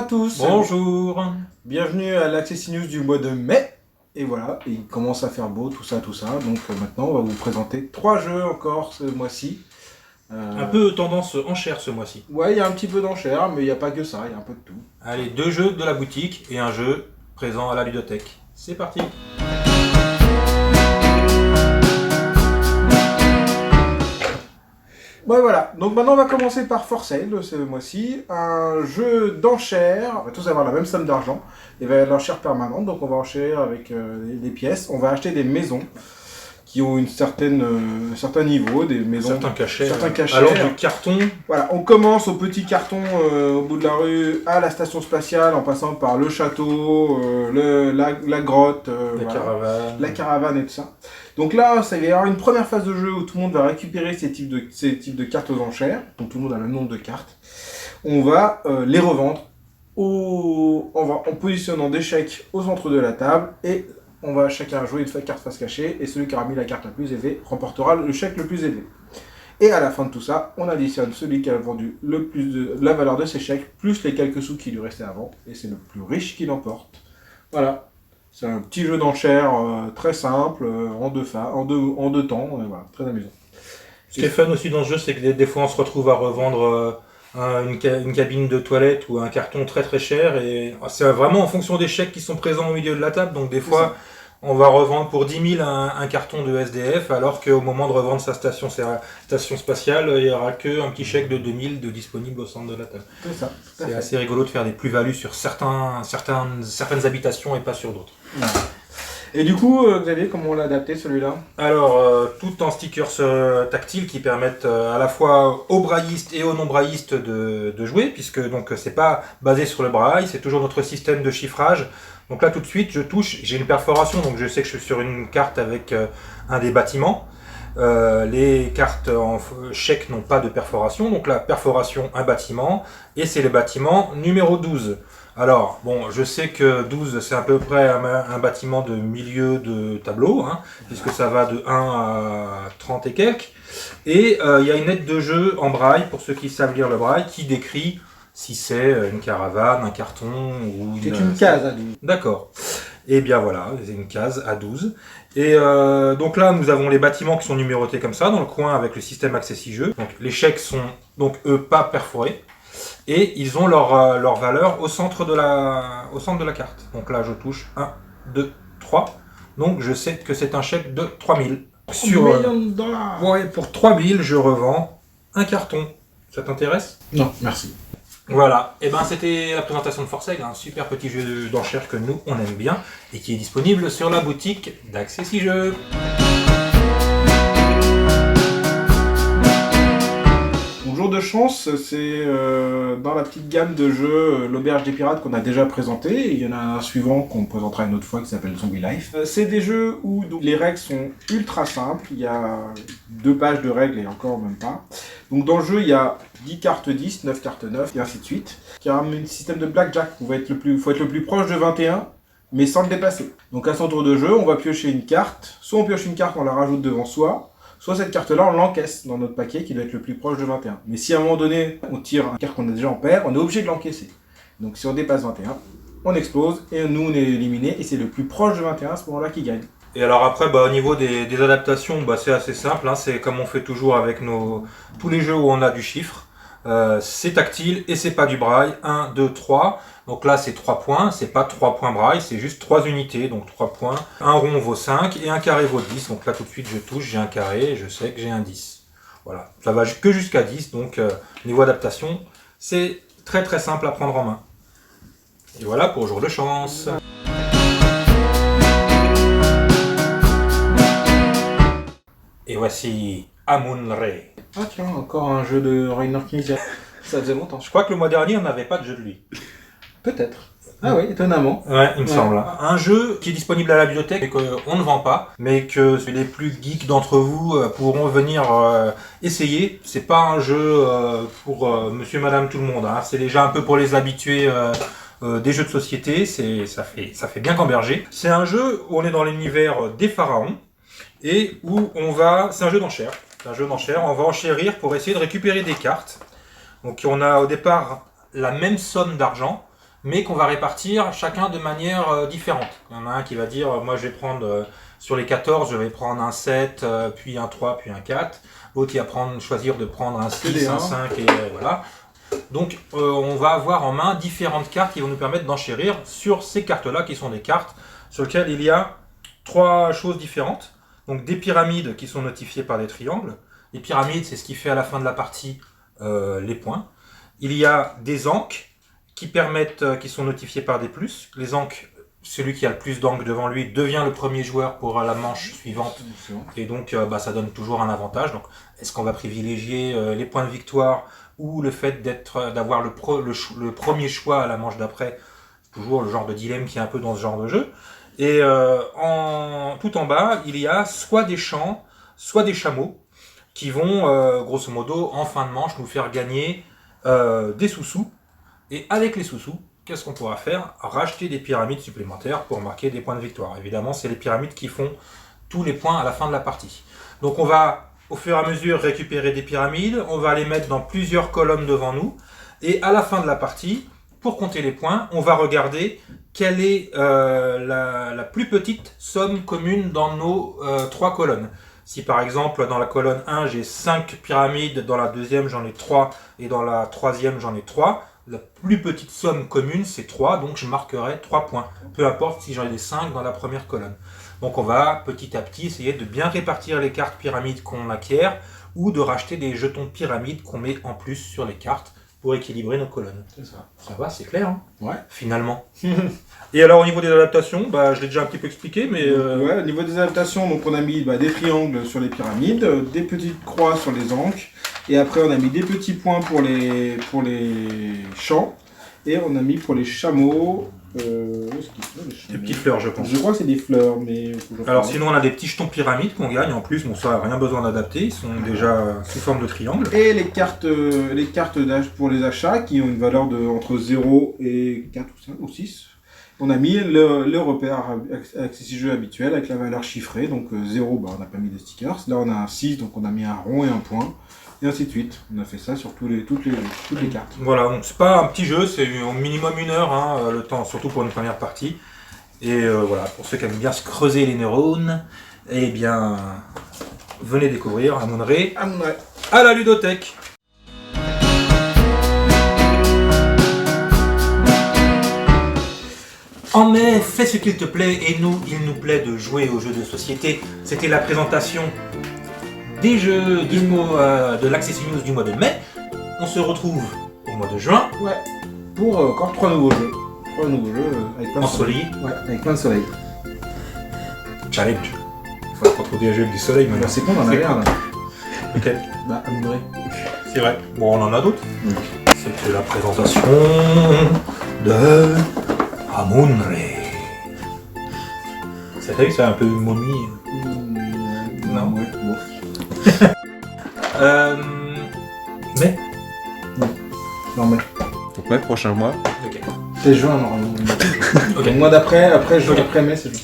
à tous. Bonjour. Bienvenue à l'Accessi News du mois de mai. Et voilà, il commence à faire beau, tout ça. Donc maintenant, on va vous présenter 3 jeux encore ce mois-ci. Un peu tendance enchère ce mois-ci. Ouais, il y a un petit peu d'enchère, mais il n'y a pas que ça, il y a un peu de tout. Allez, 2 jeux de la boutique et un jeu présent à la ludothèque. C'est parti. Ouais, voilà, donc maintenant on va commencer par For Sale ce mois-ci, un jeu d'enchères. On va tous avoir la même somme d'argent, et va y avoir de l'enchère permanente, donc on va enchérir avec des pièces. On va acheter des maisons qui ont un certain niveau, des maisons, Certains cachets. cachets. Alors du carton. Voilà, on commence au petit carton au bout de la rue, à la station spatiale, en passant par le château, la grotte, Caravane. la caravane et tout ça. Donc là, ça va y avoir une première phase de jeu où tout le monde va récupérer ces types de cartes aux enchères. Donc tout le monde a le même nombre de cartes. On va les revendre en positionnant des chèques au centre de la table, et on va chacun jouer une carte face cachée, et celui qui aura mis la carte la plus élevée remportera le chèque le plus élevé. Et à la fin de tout ça, on additionne celui qui a vendu le plus de la valeur de ses chèques, plus les quelques sous qui lui restaient avant, et c'est le plus riche qui l'emporte. Voilà. C'est un petit jeu d'enchères très simple, en deux temps, voilà, très amusant. Ce qui est fun aussi dans ce jeu, c'est que des fois on se retrouve à revendre une cabine de toilette ou un carton très très cher, et c'est vraiment en fonction des chèques qui sont présents au milieu de la table. Donc des fois on va revendre pour 10 000 un carton de SDF, alors qu'au moment de revendre sa station spatiale, il n'y aura qu'un petit chèque de 2 000 de disponible au centre de la table. C'est ça. C'est assez rigolo de faire des plus-values sur certaines habitations et pas sur d'autres. Ouais. Et du coup, Xavier, comment on l'a adapté celui-là? Alors, tout en stickers tactiles qui permettent à la fois aux braillistes et aux non-braillistes de jouer, puisque donc c'est pas basé sur le braille, c'est toujours notre système de chiffrage. Donc là, tout de suite, je touche, j'ai une perforation, donc je sais que je suis sur une carte avec un des bâtiments. Les cartes en chèque n'ont pas de perforation, donc la perforation, un bâtiment, et c'est le bâtiment numéro 12. Alors, bon, je sais que 12, c'est à peu près un bâtiment de milieu de tableau, hein, puisque ça va de 1 à 30 et quelques. Et il y a une aide de jeu en braille, pour ceux qui savent lire le braille, qui décrit si c'est une caravane, un carton ou C'est une case à 12. D'accord. Et bien voilà, c'est une case à 12. Et donc là, nous avons les bâtiments qui sont numérotés comme ça, dans le coin avec le système Accessi Jeux. Donc les chèques sont, donc eux, pas perforés. Et ils ont leur valeur au centre de la carte. Donc là, je touche 1, 2, 3. Donc je sais que c'est un chèque de 3 000. Sur millions de dollars. Ouais, pour 3 000, je revends un carton. Ça t'intéresse? Non, merci. Voilà, et ben c'était la présentation de For Sale, un super petit jeu d'enchères que nous on aime bien et qui est disponible sur la boutique d'Accessi Jeux. Mon jour de chance, c'est dans la petite gamme de jeux l'Auberge des Pirates qu'on a déjà présenté. Il y en a un suivant qu'on présentera une autre fois qui s'appelle Zombie Life. C'est des jeux où donc, les règles sont ultra simples. Il y a 2 pages de règles et encore même pas. Donc dans le jeu, il y a 10 cartes 10, 9 cartes 9 et ainsi de suite. Il y a un système de blackjack où faut être le plus proche de 21, mais sans le dépasser. Donc à son tour de jeu, on va piocher une carte. Soit on pioche une carte, on la rajoute devant soi. Soit cette carte-là, on l'encaisse dans notre paquet qui doit être le plus proche de 21. Mais si à un moment donné, on tire une carte qu'on a déjà en paire, on est obligé de l'encaisser. Donc si on dépasse 21, on explose et nous, on est éliminé. Et c'est le plus proche de 21 à ce moment-là qui gagne. Et alors après, au niveau des adaptations, c'est assez simple, hein, c'est comme on fait toujours avec tous les jeux où on a du chiffre. C'est tactile et c'est pas du braille. 1, 2, 3. Donc là c'est 3 points, c'est pas 3 points braille, c'est juste 3 unités, donc 3 points. Un rond vaut 5 et un carré vaut 10. Donc là tout de suite je touche, j'ai un carré et je sais que j'ai un 10. Voilà, ça va que jusqu'à 10, donc niveau adaptation, c'est très très simple à prendre en main. Et voilà pour jour de chance. Et voici Amun-Re. Ah tiens, encore un jeu de Rainer Knizia. Ça faisait longtemps. Je crois que le mois dernier on n'avait pas de jeu de lui. Peut-être. Ah oui, étonnamment. Ouais, il me semble. Un jeu qui est disponible à la bibliothèque et qu'on ne vend pas, mais que les plus geeks d'entre vous pourront venir essayer. C'est pas un jeu pour monsieur, madame, tout le monde. Hein. C'est déjà un peu pour les habitués des jeux de société. Ça fait bien gamberger. C'est un jeu où on est dans l'univers des pharaons et où c'est un jeu d'enchères. C'est un jeu d'enchères. On va enchérir pour essayer de récupérer des cartes. Donc on a au départ la même somme d'argent, mais qu'on va répartir chacun de manière différente. Il y en a un qui va dire, moi je vais prendre, sur les 14, je vais prendre un 7, puis un 3, puis un 4. L'autre, il va choisir de prendre un 6, un 5, et voilà. Donc on va avoir en main différentes cartes qui vont nous permettre d'enchérir sur ces cartes-là, qui sont des cartes sur lesquelles il y a 3 choses différentes. Donc des pyramides qui sont notifiées par des triangles. Les pyramides, c'est ce qui fait à la fin de la partie les points. Il y a des ancres qui sont notifiés par des plus. Les ancres, celui qui a le plus d'ancres devant lui devient le premier joueur pour la manche suivante. Et donc, ça donne toujours un avantage. Donc, est-ce qu'on va privilégier les points de victoire ou le fait d'avoir le premier choix à la manche d'après? C'est toujours le genre de dilemme qui est un peu dans ce genre de jeu. Et tout en bas, il y a soit des champs, soit des chameaux qui vont, grosso modo, en fin de manche, nous faire gagner des sous-sous. Et avec les sous-sous, qu'est-ce qu'on pourra faire? Racheter des pyramides supplémentaires pour marquer des points de victoire. Évidemment, c'est les pyramides qui font tous les points à la fin de la partie. Donc on va, au fur et à mesure, récupérer des pyramides, on va les mettre dans plusieurs colonnes devant nous, et à la fin de la partie, pour compter les points, on va regarder quelle est la plus petite somme commune dans nos 3 colonnes. Si par exemple dans la colonne 1 j'ai 5 pyramides, dans la deuxième j'en ai 3 et dans la troisième j'en ai 3, la plus petite somme commune c'est 3, donc je marquerai 3 points. Peu importe si j'en ai des 5 dans la première colonne. Donc on va petit à petit essayer de bien répartir les cartes pyramides qu'on acquiert ou de racheter des jetons pyramides qu'on met en plus sur les cartes pour équilibrer nos colonnes. C'est ça. Ça va, c'est clair, hein, Ouais. Finalement. Et alors au niveau des adaptations, je l'ai déjà un petit peu expliqué, mais... Ouais, au niveau des adaptations, donc on a mis des triangles sur les pyramides, des petites croix sur les ancres, et après on a mis des petits points pour les champs, et on a mis pour les chameaux... où est-ce qu'ils sont, les chameaux ? Des petites fleurs, je pense. Je crois que c'est des fleurs, mais... Alors sinon on a des petits jetons pyramides qu'on gagne en plus, bon ça rien besoin d'adapter, ils sont déjà sous forme de triangle. Et les cartes d'âge pour les achats qui ont une valeur entre 0 et 4 ou 5 ou 6. On a mis le repère accessible habituel avec la valeur chiffrée, donc 0, on n'a pas mis de stickers. Là on a un 6, donc on a mis un rond et un point, et ainsi de suite. On a fait ça sur toutes les cartes. Voilà, donc c'est pas un petit jeu, c'est au minimum 1 heure, le temps, surtout pour une première partie. Et voilà, pour ceux qui aiment bien se creuser les neurones, eh bien, venez découvrir Amun-Re à la ludothèque. En mai, fais ce qu'il te plaît, et nous, il nous plaît de jouer aux jeux de société. C'était la présentation des jeux de l'Accessi News du mois de mai. On se retrouve au mois de juin. Ouais, pour encore 3 nouveaux jeux. 3 nouveaux jeux avec plein de soleil. Ouais, avec plein de soleil. Challenge. Faut pas trop des jeux avec du soleil maintenant. C'est con, on en avait un là. Ok. Amun-Re. C'est vrai. Bon, on en a d'autres. C'était la présentation de Amun-Re. Ça t'a vu, c'est un peu une momie. Non. Ouais, bon. Mais. Non mais. Donc, ouais, prochain mois. Ok. C'est juin normalement. Ok. Le mois d'après, après mai c'est juin.